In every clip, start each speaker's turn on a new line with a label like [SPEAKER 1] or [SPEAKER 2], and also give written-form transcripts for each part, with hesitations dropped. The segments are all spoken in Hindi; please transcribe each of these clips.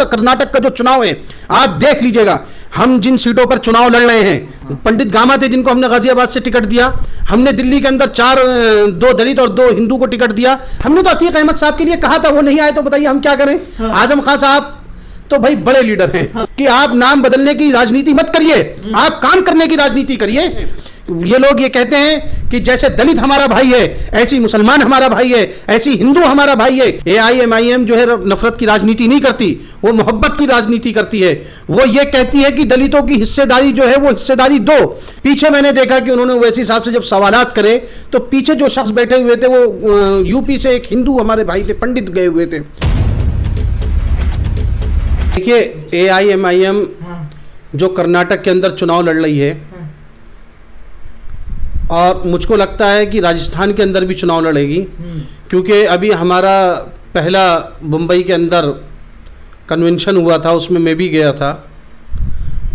[SPEAKER 1] कर्नाटक का जो चुनाव है आप देख लीजिएगा। हम जिन सीटों पर चुनाव लड़ रहे हैं, पंडित गामा थे जिनको हमने गाजियाबाद से टिकट दिया, हमने दिल्ली के अंदर 2 दलित और 2 हिंदू को टिकट दिया। हमने तो अतीक अहमद साहब के लिए कहा था, वो नहीं आए तो बताइए हम क्या करें। आजम खान साहब तो भाई बड़े लीडर हैं कि आप नाम बदलने की राजनीति मत करिए, आप काम करने की राजनीति करिए। ये लोग ये कहते हैं कि जैसे दलित हमारा भाई है, ऐसी मुसलमान हमारा भाई है, ऐसी हिंदू हमारा भाई है। AIMIM जो है नफरत की राजनीति नहीं करती, वो मोहब्बत की राजनीति करती है। वो ये कहती है कि दलितों की हिस्सेदारी जो है वो हिस्सेदारी दो। पीछे मैंने देखा कि उन्होंने ओवैसी साहब से जब सवालात करे तो पीछे जो शख्स बैठे हुए थे वो यूपी से एक हिंदू हमारे भाई थे, पंडित गए हुए थे। देखिए AIMIM जो कर्नाटक के अंदर चुनाव लड़ रही है और मुझको लगता है कि राजस्थान के अंदर भी चुनाव लड़ेगी, क्योंकि अभी हमारा पहला मुंबई के अंदर कन्वेंशन हुआ था, उसमें मैं भी गया था।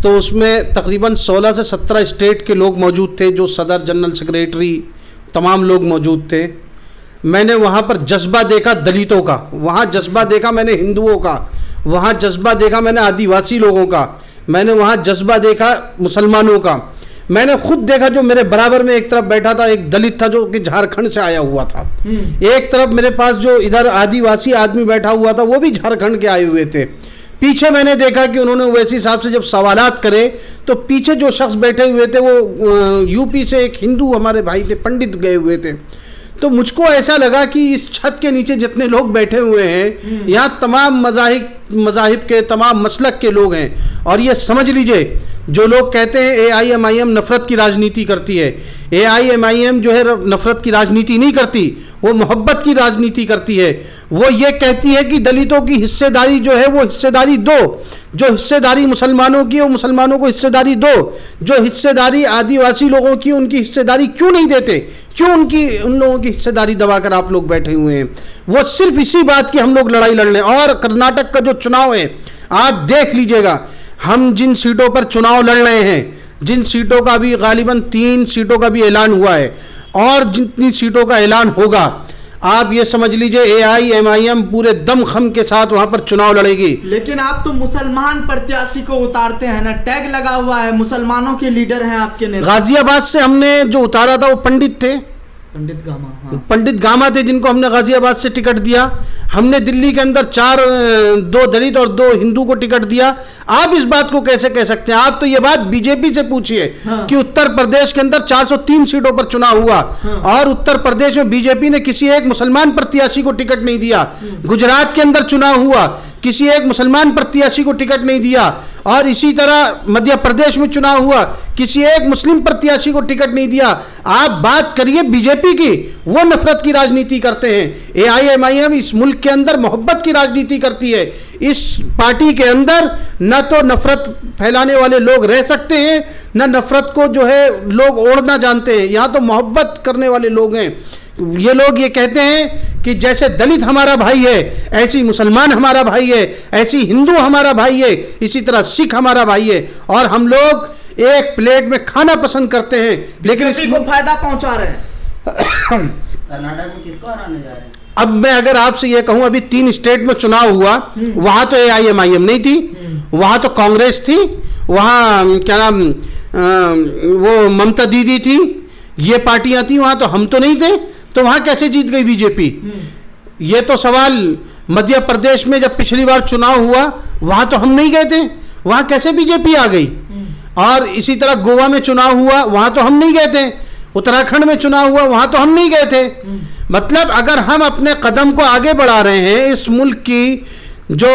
[SPEAKER 1] तो उसमें तकरीबन 16 से 17 स्टेट के लोग मौजूद थे, जो सदर, जनरल सेक्रेटरी, तमाम लोग मौजूद थे। मैंने वहाँ पर जज्बा देखा दलितों का, वहाँ जज्बा देखा मैंने हिंदुओं का, वहाँ जज्बा देखा मैंने आदिवासी लोगों का, मैंने वहाँ जज्बा देखा मुसलमानों का। मैंने खुद देखा, जो मेरे बराबर में एक तरफ बैठा था एक दलित था जो कि झारखंड से आया हुआ था, एक तरफ मेरे पास जो इधर आदिवासी आदमी बैठा हुआ था वो भी झारखंड के आए हुए थे। पीछे मैंने देखा कि उन्होंने ओवैसी साहब से जब सवालात करे तो पीछे जो शख्स बैठे हुए थे वो यूपी से एक हिंदू हमारे भाई थे, पंडित गए हुए थे। तो मुझको ऐसा लगा कि इस छत के नीचे जितने लोग बैठे हुए हैं, यहाँ तमाम मज़ाहिब के, तमाम मसलक के लोग हैं। और ये समझ लीजिए, जो लोग कहते हैं AIMIM नफ़रत की राजनीति करती है, AIMIM जो है नफ़रत की राजनीति नहीं करती, वो मोहब्बत की राजनीति करती है। वो ये कहती है कि दलितों की हिस्सेदारी जो है वो हिस्सेदारी दो, जो हिस्सेदारी मुसलमानों की वो मुसलमानों को हिस्सेदारी दो, जो हिस्सेदारी आदिवासी लोगों की उनकी हिस्सेदारी क्यों नहीं देते, क्यों उन लोगों की हिस्सेदारी दबाकर आप लोग बैठे हुए हैं। वो सिर्फ इसी बात की हम लोग लड़ाई लड़ रहे हैं। और कर्नाटक का जो चुनाव है आप देख लीजिएगा, हम जिन सीटों पर चुनाव लड़ रहे हैं, जिन सीटों का भी गालिबन 3 सीटों का भी ऐलान हुआ है और जितनी सीटों का ऐलान होगा, आप ये समझ लीजिए AIMIM पूरे दमखम के साथ वहां पर चुनाव लड़ेगी।
[SPEAKER 2] लेकिन आप तो मुसलमान प्रत्याशी को उतारते हैं ना, टैग लगा हुआ है, मुसलमानों के लीडर हैं आपके नेता।
[SPEAKER 1] गाजियाबाद से हमने जो उतारा था वो पंडित थे,
[SPEAKER 2] पंडित गामा। हाँ।
[SPEAKER 1] पंडित गामा थे जिनको हमने गाजियाबाद से टिकट दिया। हमने दिल्ली के अंदर 2 दलित और 2 हिंदू को टिकट दिया। आप इस बात को कैसे कह सकते हैं? आप तो ये बात बीजेपी से पूछिए। हाँ। कि उत्तर प्रदेश के अंदर 403 सीटों पर चुनाव हुआ। हाँ। और उत्तर प्रदेश में बीजेपी ने किसी एक मुसलमान प्रत्याशी को टिकट नहीं दिया। गुजरात के अंदर चुनाव हुआ, किसी एक मुसलमान प्रत्याशी को टिकट नहीं दिया। और इसी तरह मध्य प्रदेश में चुनाव हुआ, किसी एक मुस्लिम प्रत्याशी को टिकट नहीं दिया। आप बात करिए बीजेपी की, वो नफरत की राजनीति करते हैं। AIMIM इस मुल्क के अंदर मोहब्बत की राजनीति करती है। इस पार्टी के अंदर न तो नफरत फैलाने वाले लोग रह सकते हैं, न नफरत को जो है लोग ओढ़ना जानते हैं। यहाँ तो मोहब्बत करने वाले लोग हैं। ये लोग ये कहते हैं कि जैसे दलित हमारा भाई है, ऐसी मुसलमान हमारा भाई है, ऐसी हिंदू हमारा भाई है, इसी तरह सिख हमारा भाई है। और हम लोग एक प्लेट में खाना पसंद करते हैं, लेकिन
[SPEAKER 2] इसको फायदा पहुंचा रहे हैं।
[SPEAKER 3] कर्नाटक में किसको हराने जा रहे हैं?
[SPEAKER 1] अब मैं अगर आपसे ये कहूं, अभी 3 स्टेट में चुनाव हुआ, वहां तो AIMIM नहीं थी, वहां तो कांग्रेस थी, वहां क्या नाम वो ममता दीदी थी, ये पार्टियां थी, वहां तो हम तो नहीं थे। तो वहां कैसे जीत गई बीजेपी? ये तो सवाल मध्य प्रदेश में जब पिछली बार चुनाव हुआ, वहां तो हम नहीं गए थे, वहां कैसे बीजेपी आ गई? और इसी तरह गोवा में चुनाव हुआ, वहां तो हम नहीं गए थे। उत्तराखंड में चुनाव हुआ, वहां तो हम नहीं गए थे। मतलब अगर हम अपने कदम को आगे बढ़ा रहे हैं, इस मुल्क की जो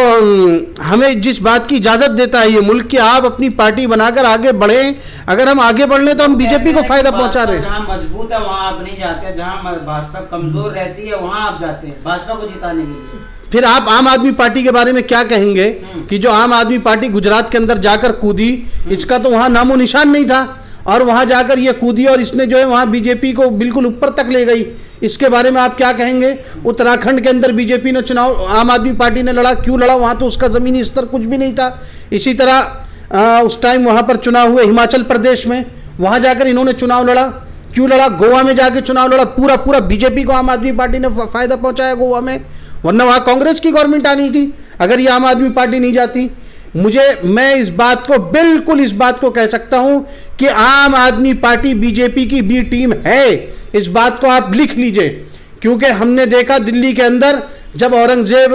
[SPEAKER 1] हमें जिस बात की इजाजत देता है ये मुल्क, की आप अपनी पार्टी बनाकर आगे बढ़े, अगर हम आगे बढ़ लें तो हम बीजेपी को फायदा पहुंचा रहे हैं।
[SPEAKER 3] जहाँ मजबूत है वहाँ आप नहीं जाते, जहाँ भाजपा कमजोर रहती है वहाँ आप जाते हैं भाजपा को जिताने के लिए।
[SPEAKER 1] फिर आप आम आदमी पार्टी के बारे में क्या कहेंगे कि जो आम आदमी पार्टी गुजरात के अंदर जाकर कूदी, इसका तो वहां नामो निशान नहीं था, और वहां जाकर ये कूदी और इसने जो है वहां बीजेपी को बिल्कुल ऊपर तक ले गई। इसके बारे में आप क्या कहेंगे? उत्तराखंड के अंदर बीजेपी ने चुनाव, आम आदमी पार्टी ने लड़ा, क्यों लड़ा? वहां तो उसका जमीनी स्तर कुछ भी नहीं था। इसी तरह उस टाइम वहां पर चुनाव हुए हिमाचल प्रदेश में, वहां जाकर इन्होंने चुनाव लड़ा, क्यों लड़ा? गोवा में जाके चुनाव लड़ा, पूरा बीजेपी को आम आदमी पार्टी ने फायदा पहुंचाया गोवा में। वरना वहाँ कांग्रेस की गवर्नमेंट आनी थी अगर ये आम आदमी पार्टी नहीं जाती। मैं इस बात को कह सकता हूं कि आम आदमी पार्टी बीजेपी की बी टीम है। इस बात को आप लिख लीजिए, क्योंकि हमने देखा दिल्ली के अंदर जब औरंगजेब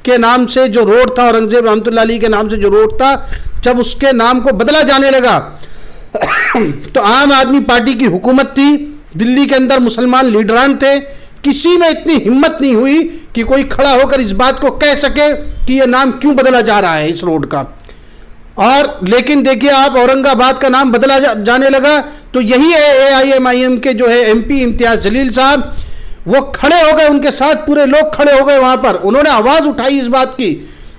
[SPEAKER 1] के नाम से जो रोड था, औरंगजेब रहमतुल्लाह अलैह के नाम से जो रोड था, जब उसके नाम को बदला जाने लगा तो आम आदमी पार्टी की हुकूमत थी, दिल्ली के अंदर मुसलमान लीडरान थे, किसी में इतनी हिम्मत नहीं हुई कि कोई खड़ा होकर इस बात को कह सके कि यह नाम क्यों बदला जा रहा है इस रोड का। और लेकिन देखिए आप, औरंगाबाद का नाम बदला जाने लगा तो यही है AIMIM के जो है MP इम्तियाज जलील साहब, वो खड़े हो गए, उनके साथ पूरे लोग खड़े हो गए वहां पर। उन्होंने आवाज उठाई इस बात की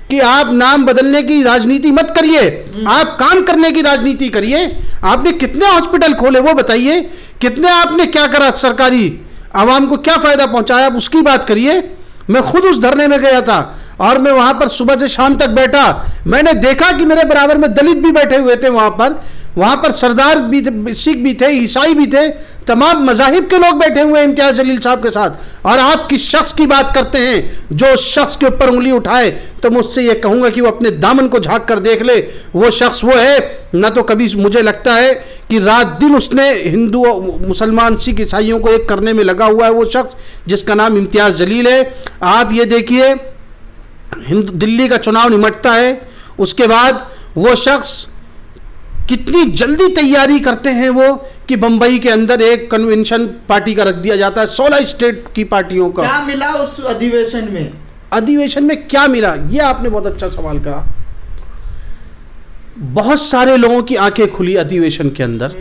[SPEAKER 1] कि आप नाम बदलने की राजनीति मत करिए, आप काम करने की राजनीति करिए। आपने कितने हॉस्पिटल खोले वो बताइए, कितने आपने क्या करा, सरकारी आवाम को क्या फायदा पहुंचाया, आप उसकी बात करिए। मैं खुद उस धरने में गया था और मैं वहां पर सुबह से शाम तक बैठा। मैंने देखा कि मेरे बराबर में दलित भी बैठे हुए थे वहां पर सरदार भी, सिख भी थे, ईसाई भी थे, तमाम मजाहिब के लोग बैठे हुए इम्तियाज जलील साहब के साथ। और आप किस शख्स की बात करते हैं जो शख्स के ऊपर उंगली उठाए, तो मुझसे ये कहूंगा कि वो अपने दामन को झांक कर देख ले, वो शख्स वो है ना। तो कभी मुझे लगता है कि रात दिन उसने हिंदू मुसलमान सिख ईसाइयों को एक करने में लगा हुआ है वो शख्स, जिसका नाम इम्तियाज जलील है। आप ये देखिए, दिल्ली का चुनाव निमटता है, उसके बाद वो शख्स कितनी जल्दी तैयारी करते हैं वो कि बंबई के अंदर एक कन्वेंशन पार्टी का रख दिया जाता है, 16 स्टेट की पार्टियों का।
[SPEAKER 2] क्या मिला उस अधिवेशन में?
[SPEAKER 1] अधिवेशन में क्या मिला, ये आपने बहुत अच्छा सवाल करा। बहुत सारे लोगों की आंखें खुली अधिवेशन के अंदर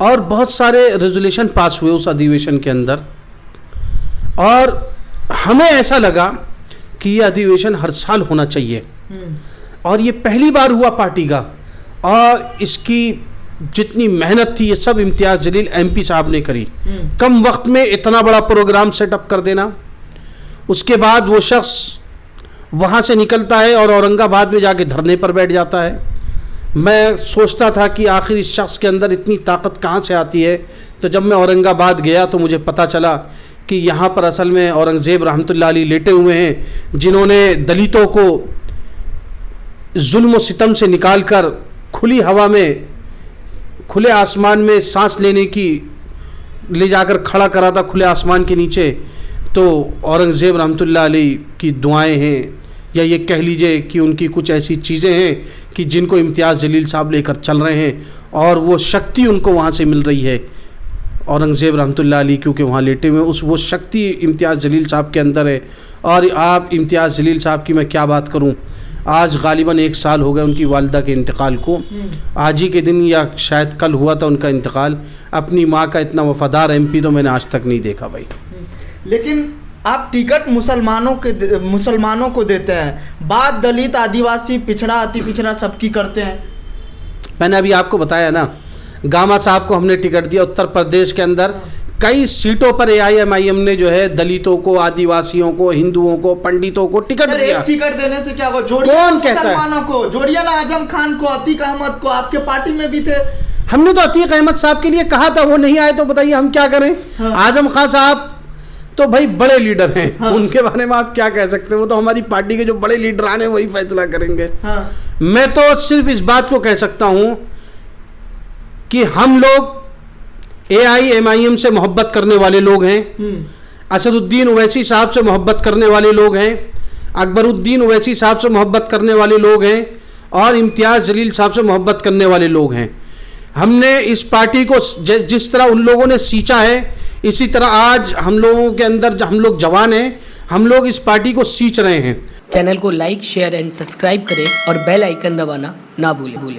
[SPEAKER 1] और बहुत सारे रेजोल्यूशन पास हुए उस अधिवेशन के अंदर, और हमें ऐसा लगा कि ये अधिवेशन हर साल होना चाहिए और ये पहली बार हुआ पार्टी का, और इसकी जितनी मेहनत थी ये सब इम्तियाज जलील MP साहब ने करी। कम वक्त में इतना बड़ा प्रोग्राम सेटअप कर देना। उसके बाद वो शख्स वहाँ से निकलता है और औरंगाबाद में जाके धरने पर बैठ जाता है। मैं सोचता था कि आखिर इस शख्स के अंदर इतनी ताकत कहाँ से आती है। तो जब मैं औरंगाबाद गया तो मुझे पता चला कि यहाँ पर असल में औरंगजेब रहमतुल्लाह अलैह लेटे हुए हैं, जिन्होंने दलितों को जुल्म व सितम से निकाल कर खुली हवा में, खुले आसमान में सांस लेने की ले जाकर खड़ा करा था, खुले आसमान के नीचे। तो औरंगजेब रहमतुल्लाह अलैह की दुआएं हैं, या ये कह लीजिए कि उनकी कुछ ऐसी चीज़ें हैं कि जिनको इम्तियाज़ जलील साहब लेकर चल रहे हैं, और वो शक्ति उनको वहाँ से मिल रही है। औरंगजेब रहमतुल्लाह अलैह क्योंकि वहाँ लेटे हुए, वो शक्ति इम्तियाज़ जलील साहब के अंदर है। और आप इम्तियाज़ जलील साहब की मैं क्या बात करूँ, आज गालिबन 1 साल हो गया उनकी वालिदा के इंतकाल को। आज ही के दिन या शायद कल हुआ था उनका इंतकाल। अपनी माँ का इतना वफादार MP तो मैंने आज तक नहीं देखा भाई।
[SPEAKER 2] लेकिन आप टिकट मुसलमानों को देते हैं, बात दलित, आदिवासी, पिछड़ा, अति पिछड़ा सबकी करते हैं।
[SPEAKER 1] मैंने अभी आपको बताया ना, गामा साहब को हमने टिकट दिया। उत्तर प्रदेश के अंदर कई सीटों पर AIMIM ने जो है दलितों को, आदिवासियों को, हिंदुओं को, पंडितों को टिकट दिया।
[SPEAKER 2] एक टिकट देने से क्या होगा? कौन कहता है? मुसलमानों को, जोड़िए ना आजम खान को, अतीक अहमद को, आपके पार्टी में भी थे।
[SPEAKER 1] हमने तो अतीक अहमद साहब के लिए कहा था, वो नहीं आए, तो बताइए हम क्या करें। हाँ। आजम खान साहब तो भाई बड़े लीडर हैं। हाँ। उनके बारे में आप क्या कह सकते हैं, वो तो हमारी पार्टी के जो बड़े लीडर आने वही फैसला करेंगे। हाँ। मैं तो सिर्फ इस बात को कह सकता हूं कि हम लोग AIMIM से मोहब्बत करने वाले लोग हैं, असदुद्दीन ओवैसी साहब से मोहब्बत करने वाले लोग हैं, अकबरुद्दीन ओवैसी साहब से मोहब्बत करने वाले लोग हैं, और इम्तियाज़ जलील साहब से मोहब्बत करने वाले लोग हैं। हमने इस पार्टी को जिस तरह उन लोगों ने सींचा है, इसी तरह आज हम लोगों के अंदर, हम लोग जवान हैं, हम लोग इस पार्टी को सींच रहे हैं।
[SPEAKER 4] चैनल को लाइक, शेयर एंड सब्सक्राइब करें और बेल आइकन दबाना ना भूलें।